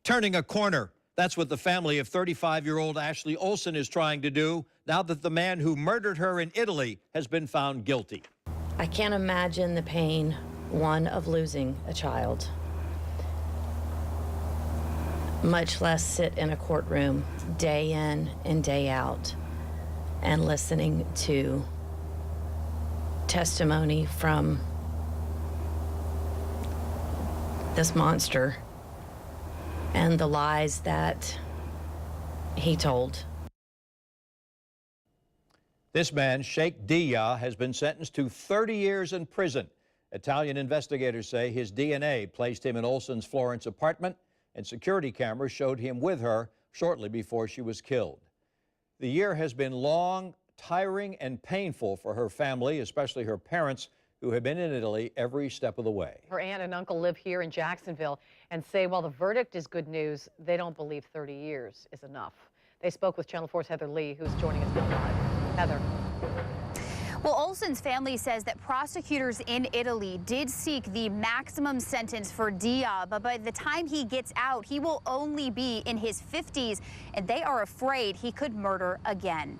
Turning a corner. That's what the family of 35-year-old Ashley Olsen is trying to do now that the man who murdered her in Italy has been found guilty. I can't imagine the pain, one, of losing a child, much less sit in a courtroom day in and day out and listening to testimony from this monster and the lies that he told. This man, Sheikh Dia, has been sentenced to 30 years in prison. Italian investigators say his DNA placed him in Olsen's Florence apartment, and security cameras showed him with her shortly before she was killed. The year has been long, tiring, and painful for her family, especially her parents, who have been in Italy every step of the way. Her aunt and uncle live here in Jacksonville and say while the verdict is good news, they don't believe 30 years is enough. They spoke with Channel 4's Heather Lee, who's joining us now live. Heather. Well, Olsen's family says that prosecutors in Italy did seek the maximum sentence for Dia, but by the time he gets out, he will only be in his 50s, and they are afraid he could murder again.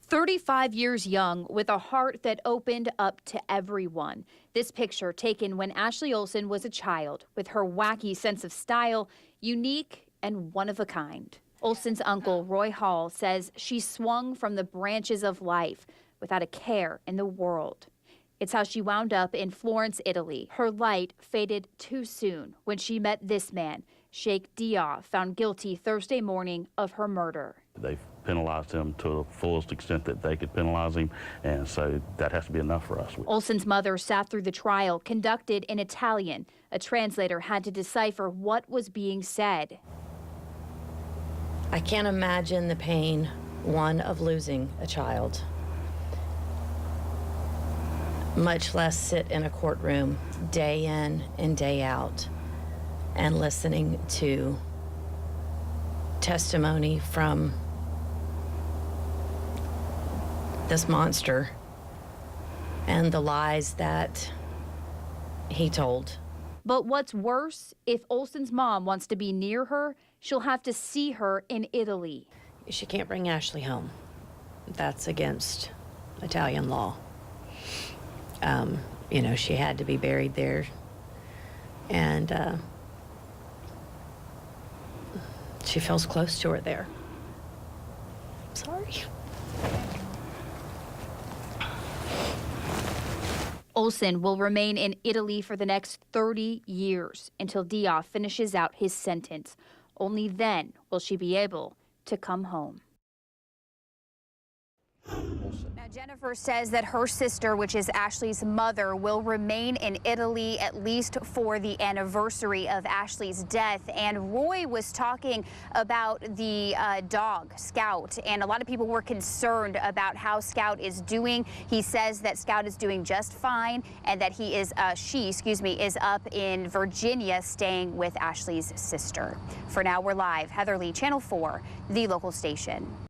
35 years young with a heart that opened up to everyone. This picture taken when Ashley Olsen was a child with her wacky sense of style, unique and one of a kind. Olsen's uncle, Roy Hall, says she swung from the branches of life without a care in the world. It's how she wound up in Florence, Italy. Her light faded too soon when she met this man, Sheikh Dia, found guilty Thursday morning of her murder. They've penalized him to the fullest extent that they could penalize him, and so that has to be enough for us. Olsen's mother sat through the trial, conducted in Italian. A translator had to decipher what was being said. I can't imagine the pain, one, of losing a child, much less sit in a courtroom day in and day out and listening to testimony from this monster and the lies that he told. But what's worse, if Olsen's mom wants to be near her, she'll have to see her in Italy. She can't bring Ashley home. That's against Italian law. You know, she had to be buried there, and she feels close to her there. Sorry. Olsen will remain in Italy for the next 30 years until Dia finishes out his sentence. Only then will she be able to come home. Now, Jennifer says that her sister, which is Ashley's mother, will remain in Italy at least for the anniversary of Ashley's death. And Roy was talking about the dog, Scout, and a lot of people were concerned about how Scout is doing. He says that Scout is doing just fine and that she is up in Virginia staying with Ashley's sister. For now, we're live. Heather Lee, Channel 4, the local station.